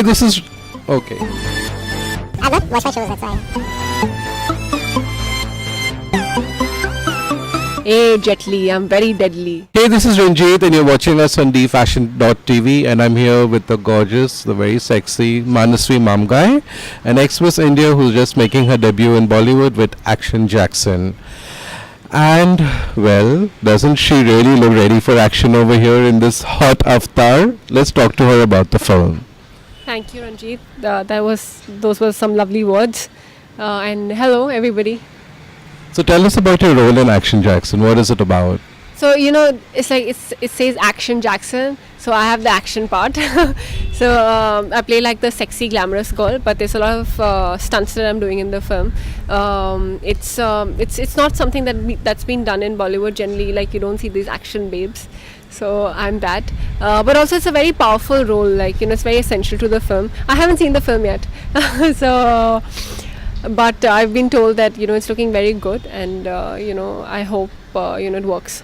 Hey, this is... Okay. I love watch my shows, that's why. Hey, Jet Li, I'm very deadly. Hey, this is Ranjit and you're watching us on dfashion.tv, and I'm here with the gorgeous, the very sexy Manasvi Mamgai, an ex-Miss India who's just making her debut in Bollywood with Action Jackson. And, well, doesn't she really look ready for action over here in this hot avatar? Let's talk to her about the film. Thank you, Ranjit. Those were some lovely words. And hello, everybody. So tell us about your role in Action Jackson. What is it about? So, it's like it says Action Jackson, so I have the action part. So I play like the sexy, glamorous girl, but there's a lot of stunts that I'm doing in the film. It's not something that's been done in Bollywood generally. Like, you don't see these action babes. So I'm that. But also it's a very powerful role. Like, it's very essential to the film. I haven't seen the film yet. So... But I've been told that it's looking very good, and I hope it works.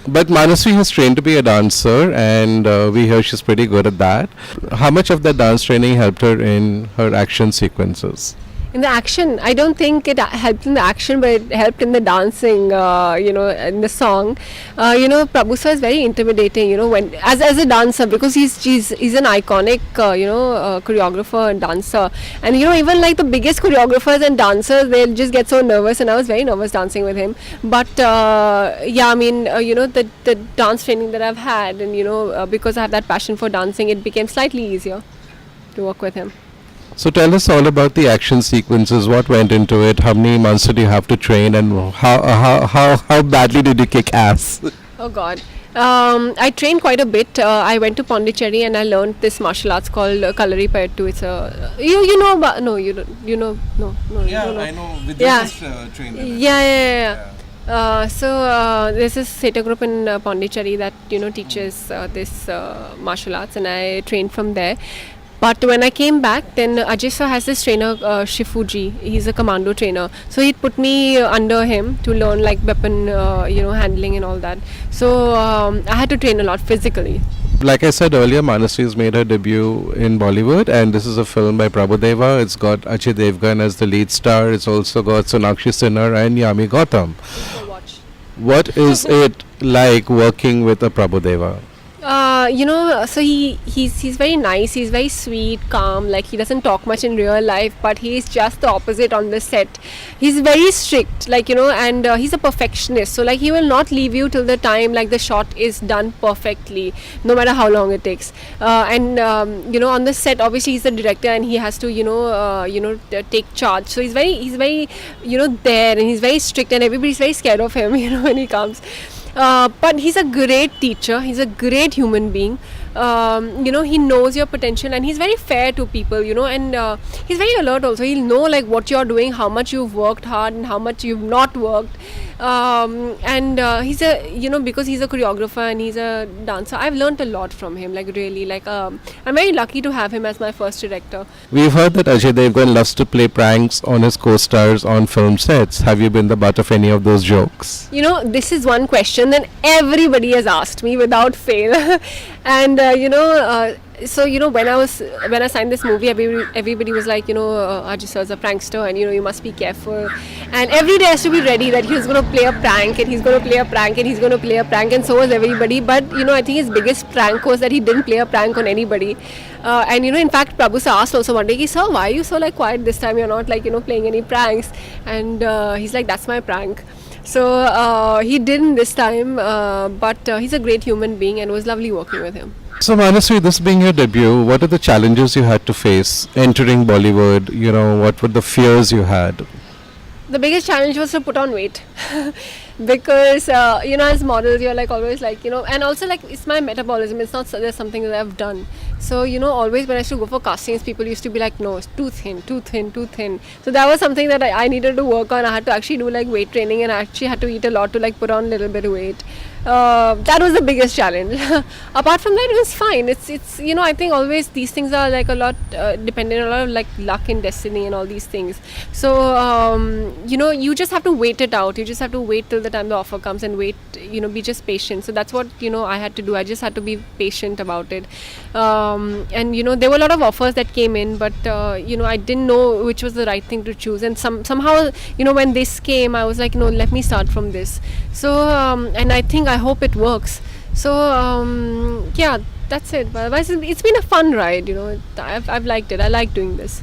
But Manasvi has trained to be a dancer, and we hear she's pretty good at that. How much of that dance training helped her in her action sequences? In the action, I don't think it helped in the action, but it helped in the dancing, in the song. Prabhudeva is very intimidating, when as a dancer, because he's an iconic, choreographer and dancer. And, even like the biggest choreographers and dancers, they'll just get so nervous, and I was very nervous dancing with him. But, the dance training that I've had, and, because I have that passion for dancing, it became slightly easier to work with him. So tell us all about the action sequences. What went into it? How many months did you have to train, and how badly did you kick ass? Oh God. I trained quite a bit. I went to Pondicherry and I learned this martial arts called Kalari Payattu. It's a you know about no you don't you know no no you don't know. I know. With trained. So there's this theatre group in Pondicherry that teaches this martial arts, and I trained from there. But when I came back, then Ajay sir has this trainer, Shifuji. He's a commando trainer. So he put me under him to learn like weapon, handling and all that. So I had to train a lot physically. Like I said earlier, Manasvi has made her debut in Bollywood, and this is a film by Prabhudeva. It's got Ajay Devgan as the lead star. It's also got Sonakshi Sinha and Yami Gautam. What is it like working with a Prabhudeva? So he's very nice, he's very sweet, calm, like he doesn't talk much in real life, but he's just the opposite on the set. He's very strict, and he's a perfectionist, so like he will not leave you till the time like the shot is done perfectly, no matter how long it takes. On the set, obviously he's the director and he has to take charge. So he's very there, and he's very strict, and everybody's very scared of him when he comes. But he's a great teacher, he's a great human being. He knows your potential, and he's very fair to people, and he's very alert also. He'll know like what you're doing, how much you've worked hard and how much you've not worked. He's because he's a choreographer and he's a dancer, I've learned a lot from him, like really, I'm very lucky to have him as my first director. We've heard that Ajay Devgan loves to play pranks on his co-stars on film sets. Have you been the butt of any of those jokes? This is one question that everybody has asked me without fail. And so when I signed this movie, everybody was like, Ajay sir is a prankster, and you must be careful. And every day has to be ready that he's going to play a prank, and he's going to play a prank, and he's going to play a prank, and so was everybody. But I think his biggest prank was that he didn't play a prank on anybody. In fact, Prabhu sir asked also one day, sir, why are you so quiet this time? You're not playing any pranks. And he's like, that's my prank. So he didn't this time, but he's a great human being, and it was lovely working with him. So Manasvi, this being your debut, what are the challenges you had to face entering Bollywood? What were the fears you had? The biggest challenge was to put on weight. Because as models you're always and also it's my metabolism, it's not there's something that I've done. So always when I used to go for castings, people used to be like, no, it's too thin. So that was something that I needed to work on. I had to actually do weight training, and I actually had to eat a lot to put on a little bit of weight. That was the biggest challenge. Apart from that, it was fine. It's I think always these things are like a lot dependent on a lot of like luck and destiny and all these things. So you just have to wait it out. You just have to wait till the time the offer comes and wait. Be just patient. So that's what I had to do. I just had to be patient about it. And there were a lot of offers that came in, but I didn't know which was the right thing to choose. And somehow when this came, I was like, no, let me start from this. So and I hope it works. So yeah, that's it. But it's been a fun ride. I've liked it. I like doing this.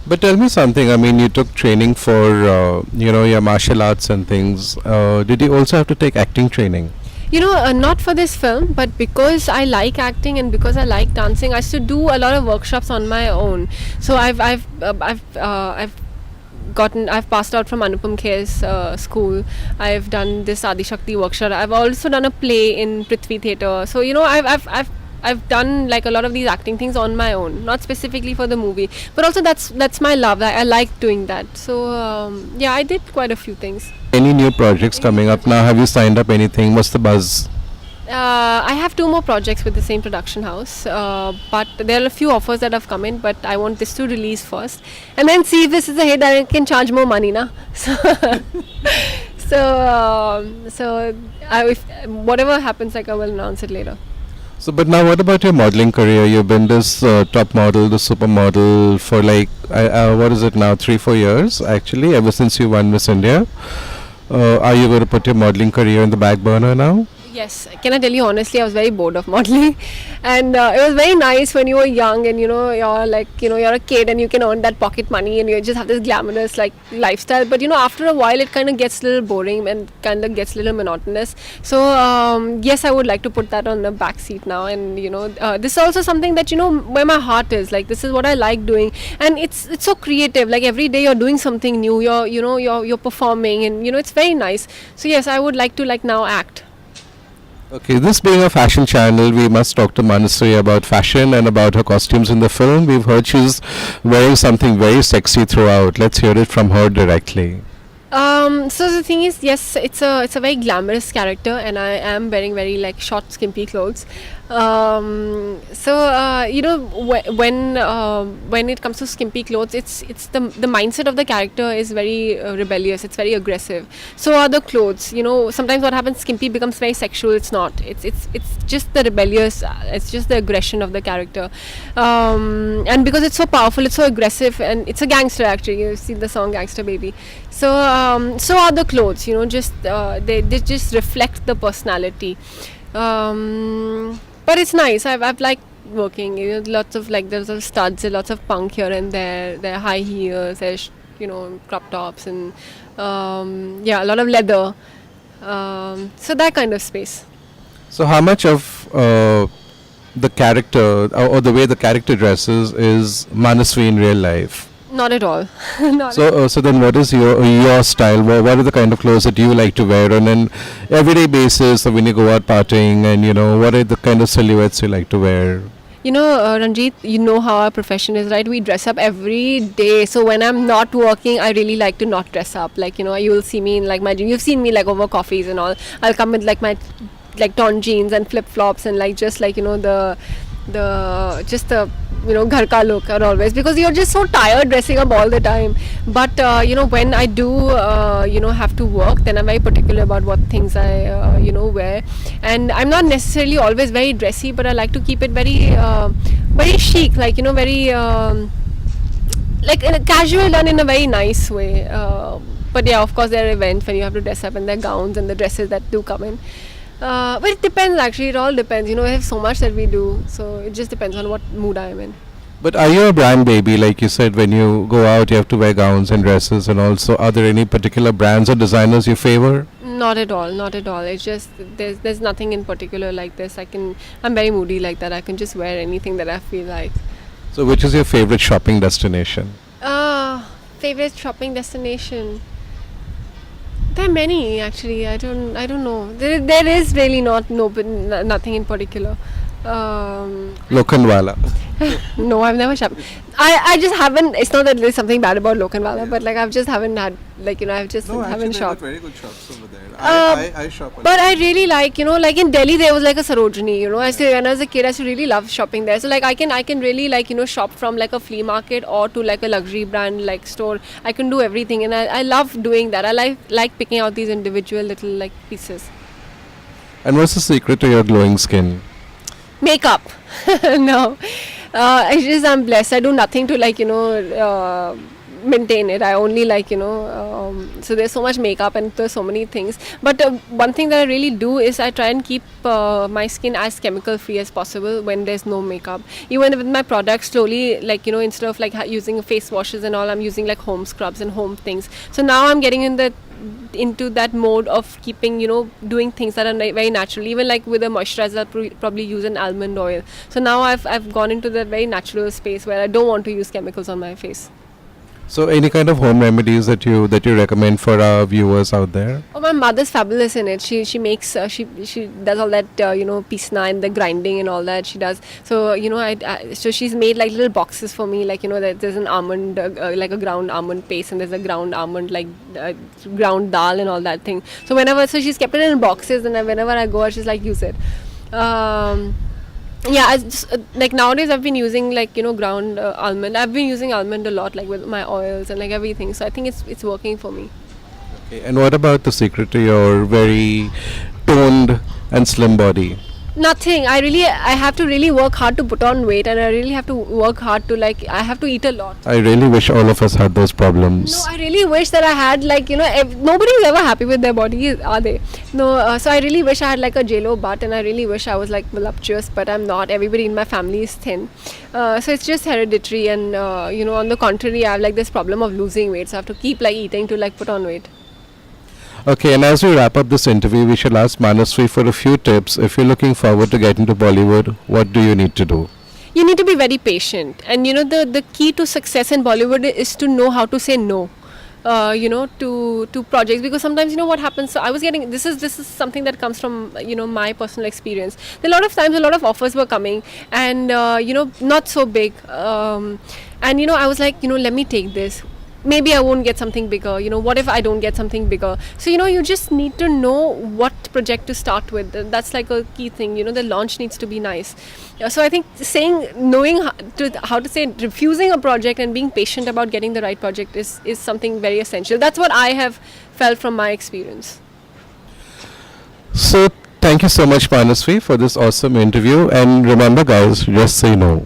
But tell me something. I mean, you took training for your martial arts and things. Did you also have to take acting training? Not for this film, but because I like acting and because I like dancing, I used to do a lot of workshops on my own. So I've passed out from Anupam Kher's school. I've done this Adi Shakti workshop. I've also done a play in Prithvi Theatre. So I've done like a lot of these acting things on my own, not specifically for the movie, but also that's my love. I like doing that. So yeah, I did quite a few things. Any new projects coming up now? Have you signed up anything? What's the buzz? I have 2 more projects with the same production house, but there are a few offers that have come in, but I want this to release first and then see if this is a hit. I can charge more money now. So if whatever happens, like I will announce it later. So, but now what about your modeling career? You've been this top model, the supermodel for like, what is it now, 3-4 years actually, ever since you won Miss India. Are you going to put your modeling career in the back burner now? Yes, can I tell you honestly, I was very bored of modeling, and it was very nice when you were young and you're like you're a kid and you can earn that pocket money and you just have this glamorous like lifestyle. But after a while it kind of gets a little boring and kind of gets a little monotonous. So yes, I would like to put that on the back seat now, and this is also something that where my heart is. Like this is what I like doing, and it's so creative. Like every day you're doing something new. You're performing, and it's very nice. So yes, I would like to like now act. Okay, this being a fashion channel, we must talk to Manasvi about fashion and about her costumes in the film. We've heard she's wearing something very sexy throughout. Let's hear it from her directly. So the thing is, yes, it's a very glamorous character, and I am wearing very like short, skimpy clothes. When it comes to skimpy clothes, it's the mindset of the character is very rebellious. It's very aggressive. So are the clothes. Sometimes what happens, skimpy becomes very sexual. It's not. It's just the rebellious. It's just the aggression of the character. And because it's so powerful, it's so aggressive, and it's a gangster actually. You see the song "Gangster Baby." So are the clothes. They just reflect the personality. But it's nice. I've liked working. Lots of like there's studs, lots of punk here and there. There are high heels. There's crop tops and a lot of leather. So that kind of space. So how much of the character or the way the character dresses is Manasvi in real life? Not at all. Not So then what is your style? What are the kind of clothes that you like to wear on an everyday basis, or when you go out partying, and what are the kind of silhouettes you like to wear? Ranjit, how our profession is, right? We dress up every day. So when I'm not working, I really like to not dress up. Like, you'll see me in like my gym. You've seen me like over coffees and all. I'll come with like my like torn jeans and flip flops and like just like the ghar ka look are always, because you're just so tired dressing up all the time. But when I do have to work, then I'm very particular about what things I wear, and I'm not necessarily always very dressy, but I like to keep it very very chic, like very like casual, done in a very nice way. But yeah, of course there are events when you have to dress up, and there are gowns and the dresses that do come in. But it depends actually, it all depends. We have so much that we do, so it just depends on what mood I am in. But are you a brand baby? Like you said, when you go out you have to wear gowns and dresses, and also are there any particular brands or designers you favor? Not at all. It's just there's nothing in particular like this. I'm very moody like that. I can just wear anything that I feel like. So which is your favorite shopping destination? Favorite shopping destination? There are many actually. I don't know. There is really nothing in particular. Lokhandwala. No, I've never shopped. I just haven't. It's not that there's something bad about Lokanwala, but like I've just haven't had like I've just haven't shopped. very good shops over there. I shop. But I really like like in Delhi there was like a Sarojini. I used to, when I was a kid I used to really love shopping there. So like I can really like shop from like a flea market or to like a luxury brand like store. I can do everything, and I love doing that. I like picking out these individual little like pieces. And what's the secret to your glowing skin? Makeup. No, it's just I'm blessed. I do nothing to like maintain it. I only like so there's so much makeup and there's so many things, but one thing that I really do is I try and keep my skin as chemical free as possible when there's no makeup. Even with my products, slowly like instead of like using face washes and all, I'm using like home scrubs and home things. So now I'm getting into that mode of keeping doing things that are very natural. Even like with a moisturizer I'll probably use an almond oil. So now I've gone into that very natural space where I don't want to use chemicals on my face. So any kind of home remedies that you recommend for our viewers out there? Oh, my mother's fabulous in it. She makes she does all that pisna and the grinding and all that she does. So so she's made like little boxes for me, like there's an almond like a ground almond paste, and there's a ground almond like ground dal and all that thing. So she's kept it in boxes, and whenever I go she's like use it. Yeah, I just, like nowadays I've been using like ground almond. I've been using almond a lot, like with my oils and like everything. So I think it's working for me. Okay. And what about the secret to your very toned and slim body? Nothing. I have to really work hard to put on weight, and I really have to work hard to I have to eat a lot. I really wish all of us had those problems. No, I really wish that I had like nobody's ever happy with their body, are they? No, so I really wish I had like a JLo butt, and I really wish I was like voluptuous, but I'm not. Everybody in my family is thin, so it's just hereditary, and on the contrary, I have like this problem of losing weight, so I have to keep like eating to like put on weight. Okay, and as we wrap up this interview, we shall ask Manasvi for a few tips. If you're looking forward to get into Bollywood, what do you need to do? You need to be very patient, and the key to success in Bollywood is to know how to say no. To projects, because sometimes what happens. So I was getting this is something that comes from my personal experience. A lot of times a lot of offers were coming, and not so big, and I was like let me take this. Maybe I won't get something bigger. What if I don't get something bigger? So you just need to know what project to start with. That's like a key thing. The launch needs to be nice. So I think knowing how to say refusing a project and being patient about getting the right project is something very essential. That's what I have felt from my experience. So thank you so much, Manasvi, for this awesome interview. And remember, guys, just say no.